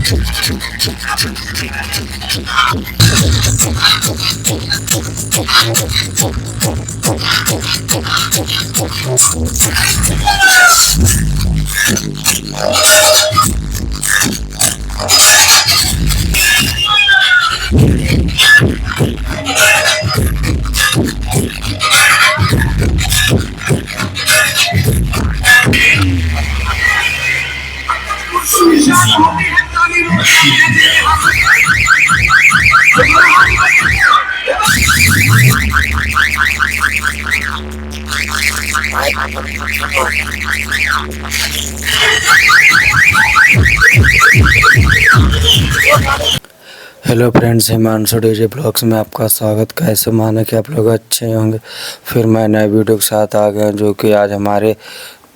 Hello friends, Himanshu DJ blogs में आपका स्वागत। कैसे माने कि आप लोग अच्छे होंगे। फिर मैं नए वीडियो के साथ आ गया, जो कि आज हमारे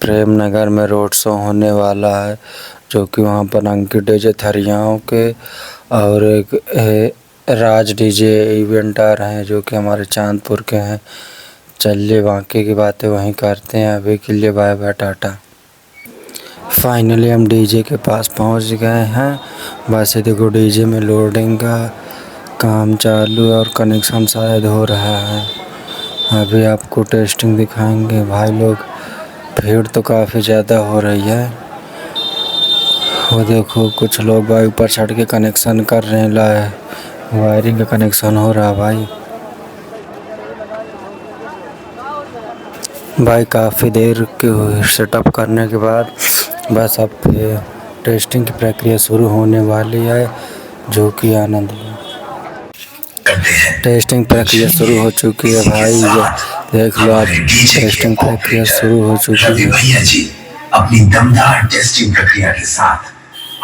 प्रेम नगर में रोड शो होने वाला है, जो कि वहाँ पर अंकित डीजे थरियाओं के और एक राज डीजे इवेंट आ रहे हैं, जो कि हमारे चांदपुर के हैं। चलिए बाकी की बातें वहीं करते हैं। अभी के लिए बाय बाय, टाटा। फाइनली हम डीजे के पास पहुंच गए हैं। बस ये देखो, डीजे में लोडिंग का काम चालू है और कनेक्शन शायद हो रहा है। अभी आपको टेस्टिंग दिखाएंगे। भाई लोग, भीड़ तो काफ़ी ज़्यादा हो रही है। वो देखो, कुछ लोग भाई ऊपर चढ़ के कनेक्शन कर रहे हैं। वायरिंग का कनेक्शन हो रहा है भाई काफ़ी देर के सेटअप करने के बाद बस अब टेस्टिंग की प्रक्रिया शुरू होने वाली है, जो कि आनंद है। टेस्टिंग प्रक्रिया शुरू हो चुकी है भाई, देख लो आप। टेस्टिंग प्रक्रिया शुरू हो चुकी है। भैया जी अपनी दमदार टेस्टिंग प्रक्रिया के साथ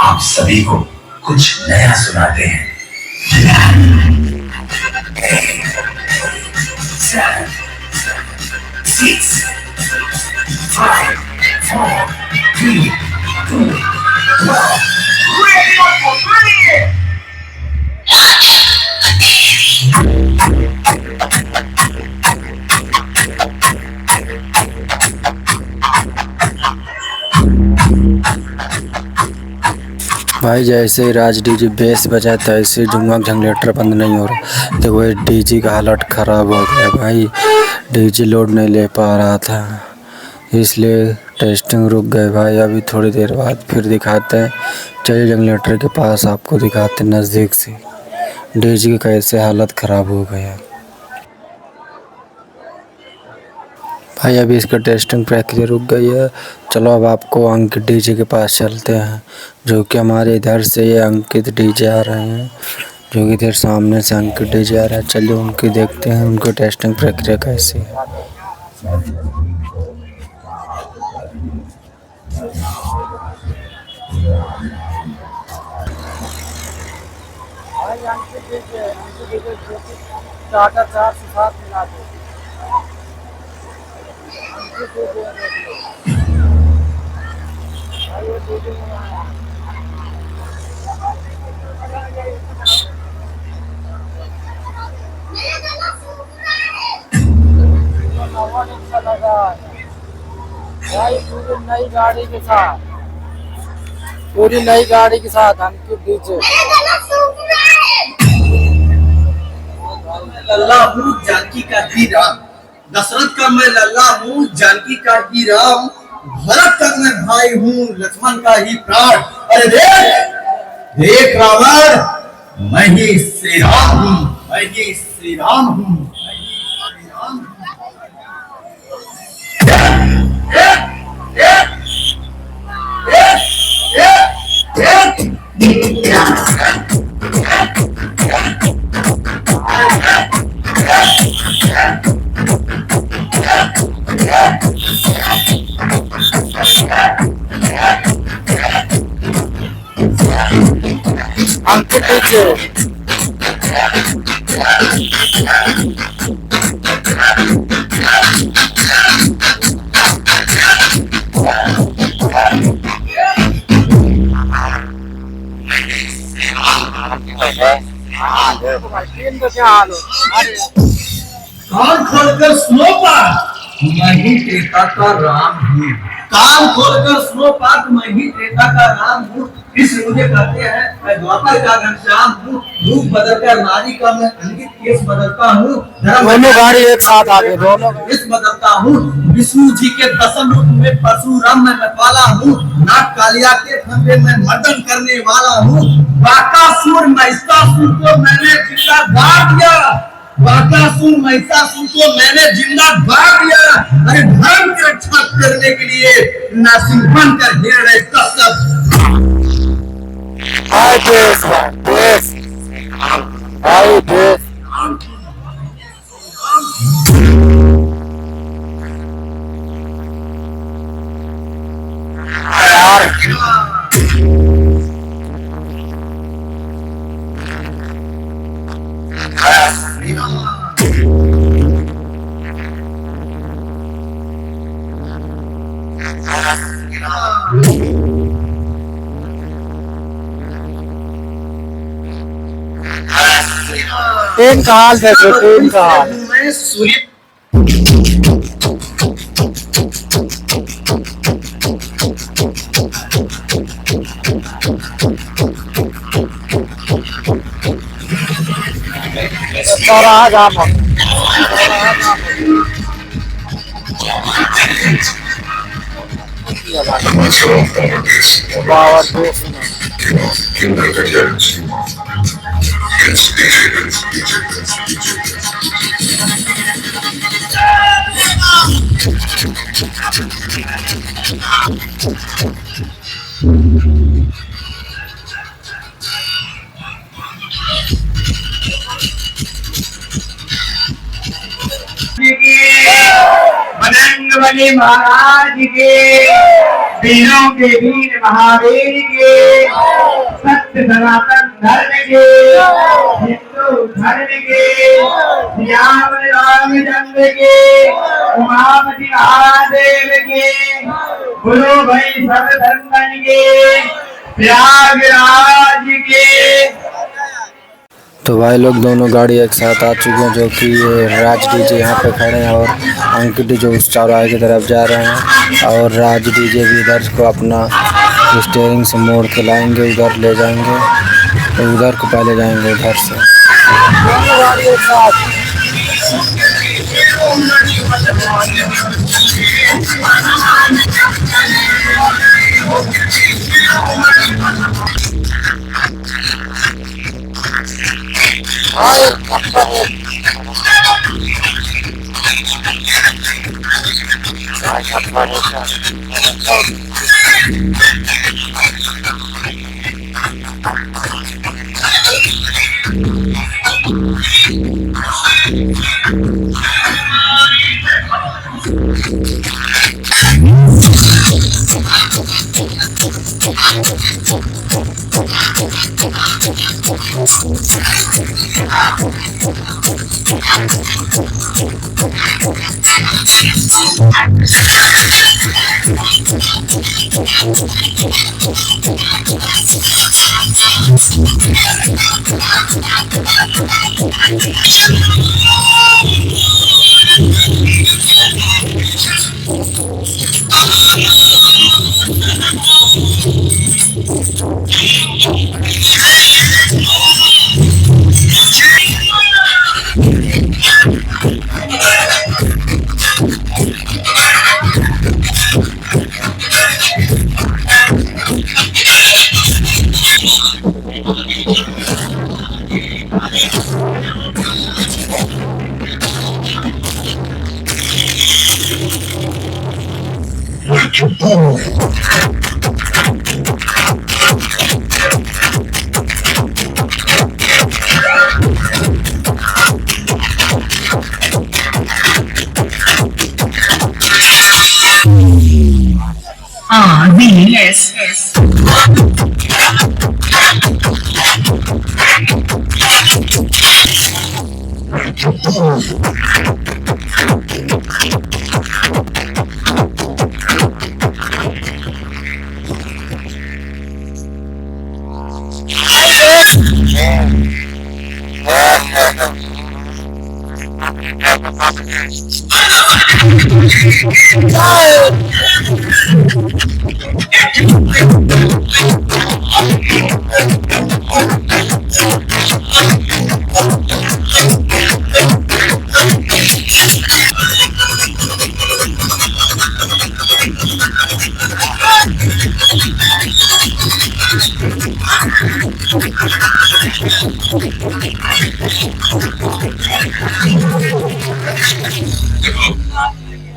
आप सभी को कुछ नया सुनाते हैं। 7, 6, 5, 4, 3, 2, 1. Ready up for 3. भाई जैसे ही राज डीजे बेस बजा, तैसे जुम्मा जनरेटर बंद नहीं हो रहा। देखो ये डीजे का हालत ख़राब हो गया भाई। डीजे लोड नहीं ले पा रहा था, इसलिए टेस्टिंग रुक गए भाई। अभी थोड़ी देर बाद फिर दिखाते हैं। चलिए जनरेटर के पास आपको दिखाते हैं नज़दीक से डीजे की कैसे हालत ख़राब हो गया भाई। अभी इसका टेस्टिंग प्रक्रिया रुक गई है। चलो अब आपको अंकित डीजे के पास चलते हैं, जो कि हमारे इधर से ये अंकित डीजे आ रहे हैं, जो कि इधर सामने से अंकित डीजे आ रहा है। चलिए उनकी देखते हैं, उनकी टेस्टिंग प्रक्रिया कैसी है। भाई पूरी नई गाड़ी के साथ अंकित डीजे। लल्ला हूँ जानकी का ही राम, दशरथ का मैं लल्ला हूँ, जानकी का ही राम, भरत का मैं भाई हूँ, लक्ष्मण का ही प्राण। अरे देख देख रावण, मैं ही श्री राम हूँ, मैं ही श्री राम हूँ, मैं ही श्री राम हूँ। अंकित डीजे कान खोलकर सुनो पा, मैं ही त्रेता का राम हूँ। कान खोलकर सुनो पाठ, मैं ही त्रेता का राम हूँ। कृष्ण मुझे कहते हैं मैं द्वापर का घनश्याम हूँ। रूप बदलकर नारी का मैं अंकित केस बदलता हूँ। दोनों गाड़ी एक साथ आ गए, दोनों केस बदलता हूँ। विष्णु जी के दसम रूप में परशुराम मैं मतवाला हूँ। नाग कालिया के फंदे में मर्दन करने वाला हूँ। बाकासुर महिषासुर को मैंने जिंदा गाड़ दिया। बाकासुर महिषासुर को मैंने जिंदा गाड़ दिया। अरे धर्म की रक्षा करने के लिए नरसिंह बनकर हिरण्य कश्यप। हाय देश देश हाय देश ट्रेन का हाल देखो, ट्रेन का हाल। मैं सूर्य चौराहा जाम हो। पावर देश बजरंग बली महाराज के, वीरों के वीर महावीर के, सत्य सनातन धर्म के, हिंदू धर्म के, श्याम रामचंद्र के, उमापति महादेव के, गुरु भाई सब धर्मन के, प्रयागराज के। तो भाई लोग दोनों गाड़ी एक साथ आ चुके हैं, जो कि ये राज डीजे यहाँ पे खड़े हैं और अंकित डीजे उस चौराहे की तरफ जा रहे हैं और राज डीजे भी इधर को अपना स्टीयरिंग से मोड़ के लाएंगे, उधर ले जाएंगे, तो उधर को पहले जाएंगे उधर से। दोनों गाड़ी एक साथ।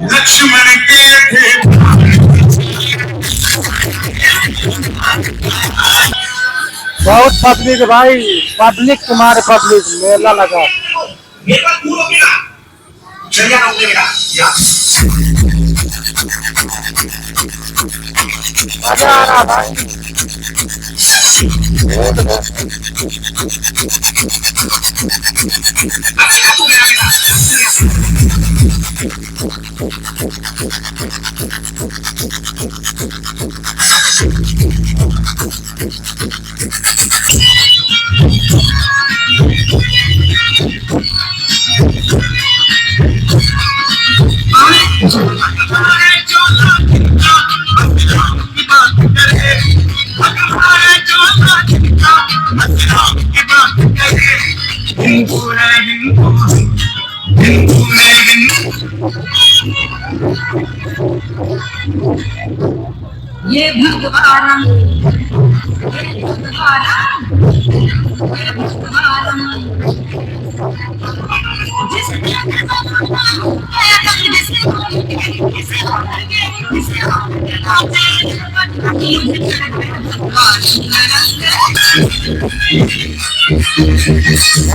लक्ष्मण के थे बहुत पब्लिक भाई, पब्लिक तुम्हारे पब्लिक मेला लगा। मेरे पास दूर हो गया चल जाना उठे मेरा या मजा आ रहा भाई। ये भगवान ये भगवान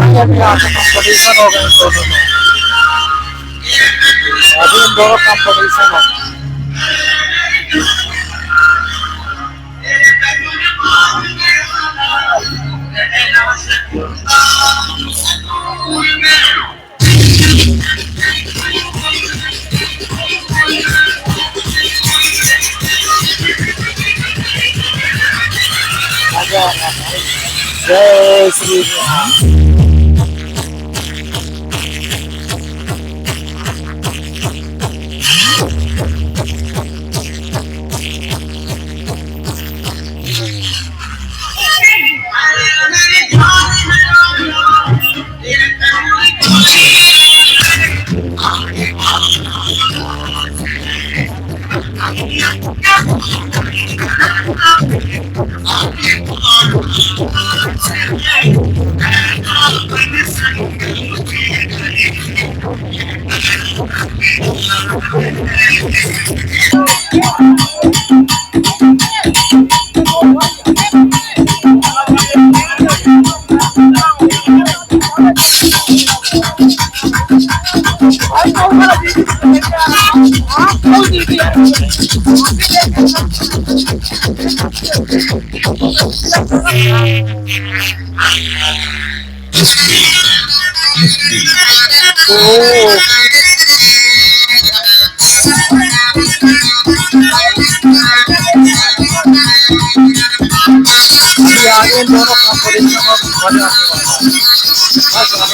ये भगवान कंपटीशन हो गए दोनों में, अभी इन दोनों कंपटीशन हो गए। जय श्री राम। अभी आगे दोनों कंपटीशन और मजा आने वाला है। बस अभी आगे कंपटीशन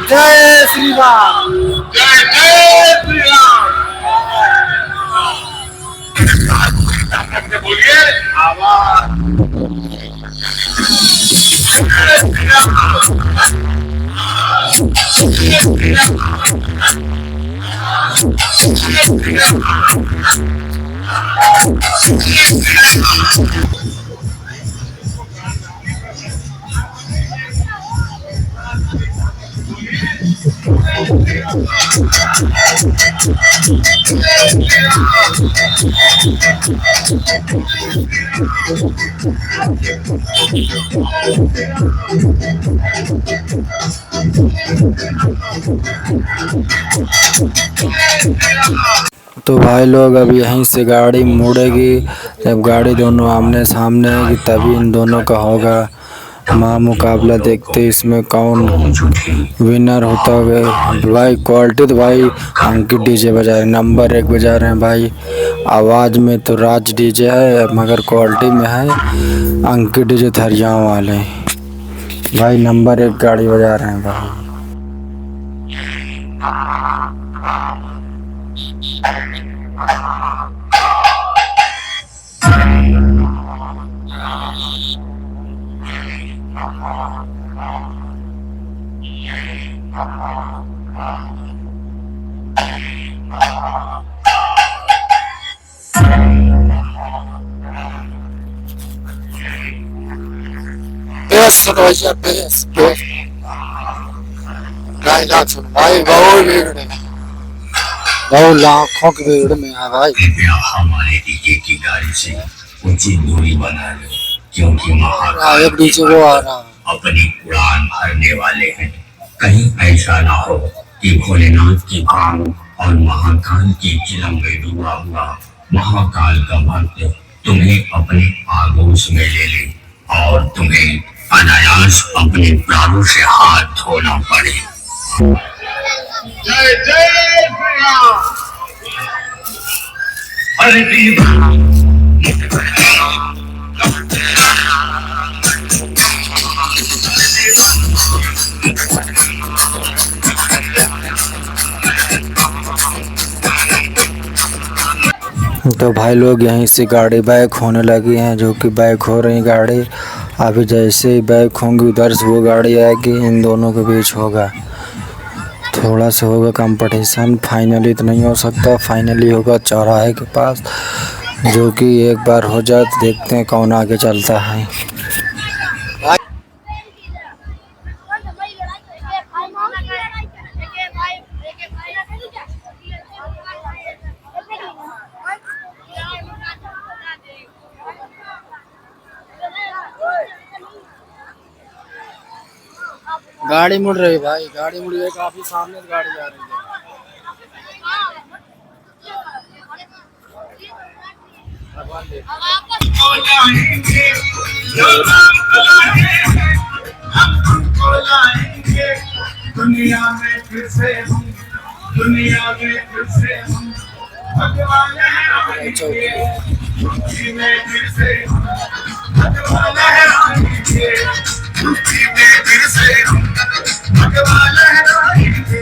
जय श्री राम। बोलिए आवाज तो भाई लोग अब यहीं से गाड़ी मुड़ेगी, जब गाड़ी दोनों आमने सामने आएगी तभी इन दोनों का होगा मुकाबला। देखते इसमें कौन विनर होता है। भाई क्वालिटी तो भाई अंकित डीजे बजा रहे, नंबर 1 बजा रहे हैं भाई। आवाज़ में तो राज डीजे है, मगर क्वालिटी में है अंकित डीजे थरियाँव वाले भाई। नंबर 1 गाड़ी बजा रहे हैं भाई। भाई बहुत भीड़ है, बहुत लाखों की भीड़ में है भाई। कृपया हमारे डीजे की गाड़ी से ऊंची दूरी बना लो, क्योंकि महाकाल डीजे वो आ रहा है। अपनी उड़ान भरने वाले हैं। कहीं ऐसा ना हो कि भोलेनाथ की भांग और महाकाल की चिलम में डूबा हुआ महाकाल का भक्त तुम्हें अपने आगोश में ले ले और तुम्हें अनायास अपने प्राणों से हाथ धोना पड़े। जय जय श्री राम। अरे तो भाई लोग यहीं से गाड़ी बैक होने लगी हैं, जो कि बैक हो रही गाड़ी। अभी जैसे ही बैक होंगी उधर से वो गाड़ी आएगी, इन दोनों के बीच होगा, थोड़ा सा होगा कंपटीशन। फाइनली तो नहीं हो सकता, फाइनली होगा चौराहे के पास, जो कि एक बार हो जाए तो देखते हैं कौन आगे चलता है। गाड़ी मुड़ रही है भाई, गाड़ी मुड़ रही है, काफी सामने से गाड़ी आ रही है। दुनिया में फिर से हम, दुनिया में फिर से हम भगवान लहराएंगे, मुट्ठी में फिर से हम भगवान लहराएंगे, मुट्ठी में फिर से हम भगवान लहराएंगे।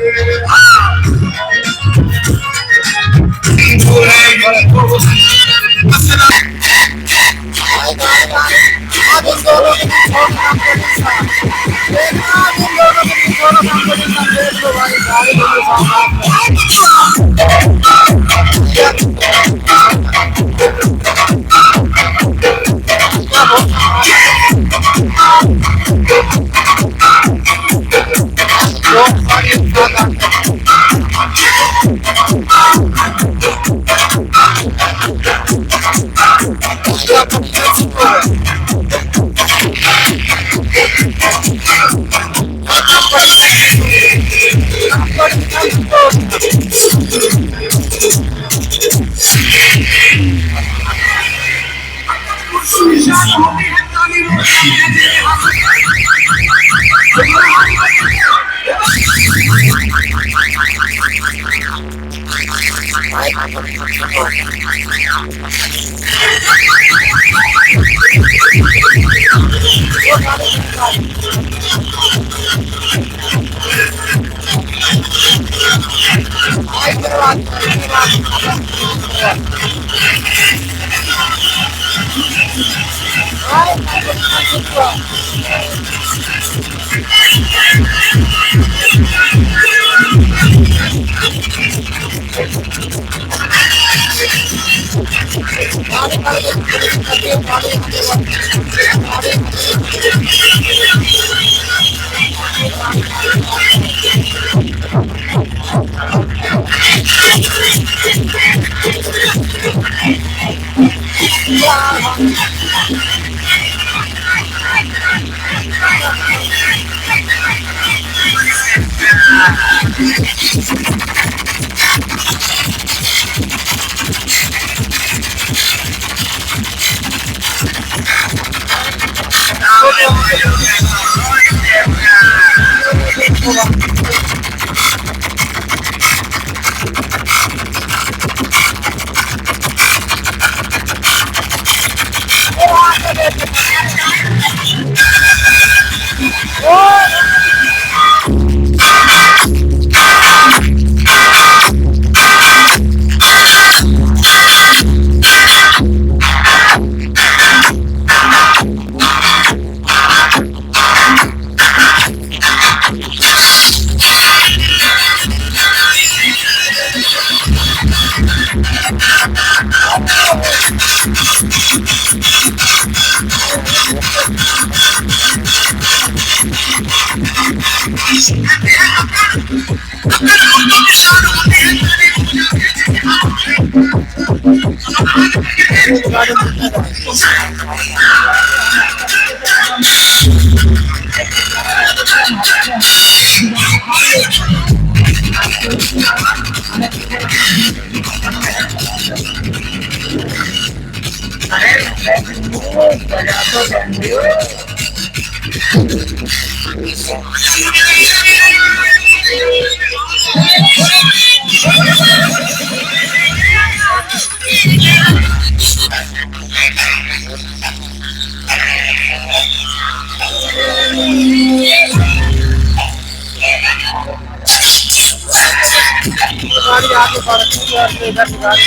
गाड़ी आगे बढ़ रही है और इधर की गाड़ी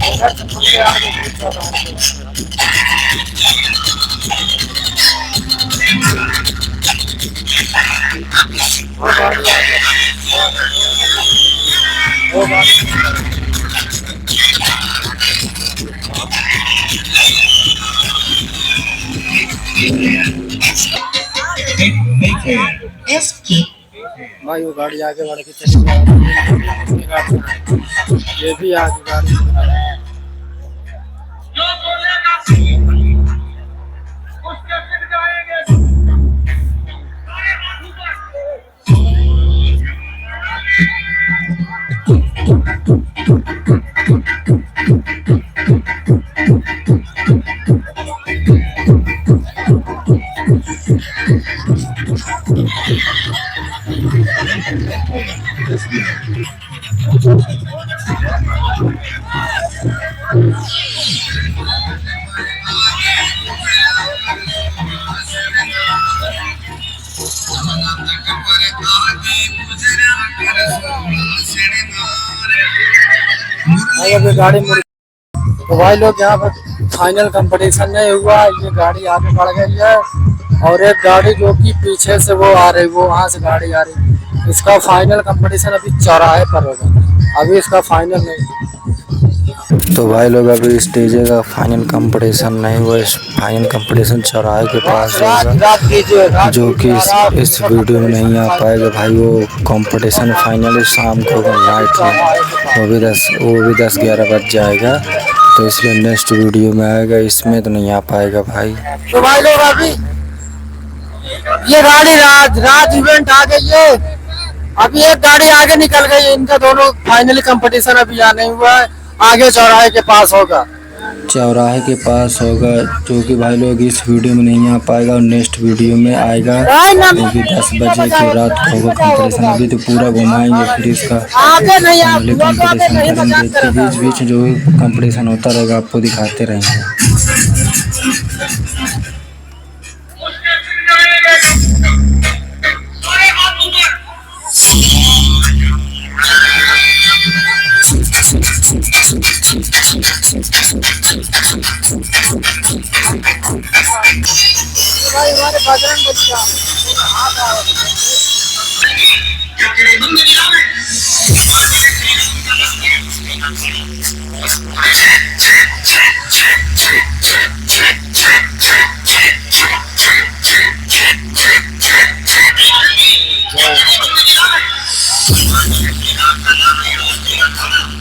इधर से खुले आगे पीछे रहा वो गाड़ी आगे वो गाड़ी भाई वो गाड़ी आगे बढ़ के चली गई। ये भी आगे गाड़ी जो बोलेगा उसके पिट जाएंगे। भाई अभी गाड़ी मुड़ तो भाई लोग यहाँ पर फाइनल कंपटीशन नहीं हुआ। ये गाड़ी आगे बढ़ गई है और एक गाड़ी जो कि पीछे से वो आ रही, वो वहाँ से गाड़ी आ रही। इसका फाइनल कंपटीशन अभी चौराहे पर होगा, अभी इसका फाइनल नहीं। तो भाई लोग अभी स्टेज का फाइनल कंपटीशन नहीं हुआ, इस फाइनल कंपटीशन चौराहे के पास होगा, जो कि इस वीडियो में नहीं आ पाएगा भाई। वो कंपटीशन फाइनल शाम को होगा नाइट में, वो भी 10-11 बज जाएगा, तो इसलिए नेक्स्ट वीडियो में आएगा, इसमें तो नहीं आ पाएगा भाई। तो भाई लोग अभी ये गाड़ी राज इवेंट आ गई है, अभी एक गाड़ी आगे निकल गई। इनका दोनों फाइनली कंपटीशन अभी यहाँ नहीं हुआ है, आगे चौराहे के पास होगा। चौराहे के पास होगा, जो कि भाई लोग इस वीडियो में नहीं आ पाएगा और नेक्स्ट वीडियो में आएगा, क्योंकि 10 बजे की रात को होगा कंपटीशन। अभी तो पूरा घुमाएंगे, फिर इसका फाइनली कंपटीशन करेंगे। बीच बीच जो कंपटीशन होता रहेगा आपको दिखाते रहेंगे। भाई हमारे बजरंग बलिया Thank you.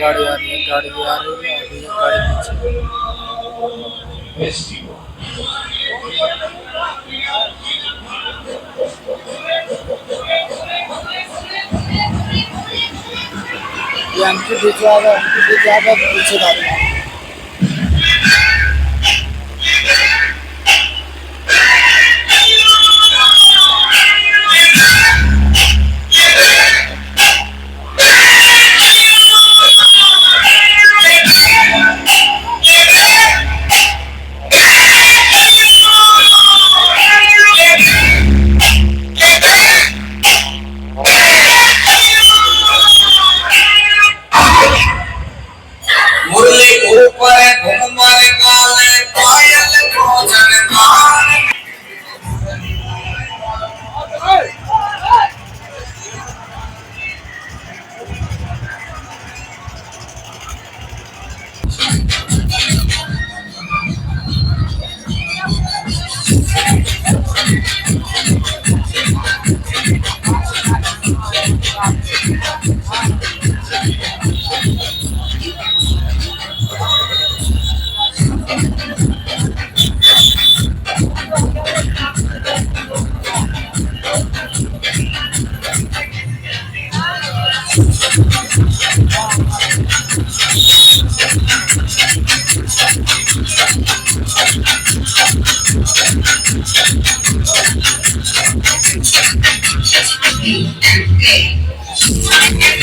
गाड़ी आ रही है, गाड़ी आ रही है, अभी एक गाड़ी पीछे। ये अंकित ज्यादा पीछे गाड़ी है। मुरली ऊपर घूमर काले पायल खोजन मान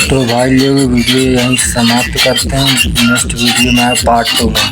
तो भाई लोग वीडियो यहीं समाप्त करते हैं। नेक्स्ट वीडियो में पार्ट 2 में।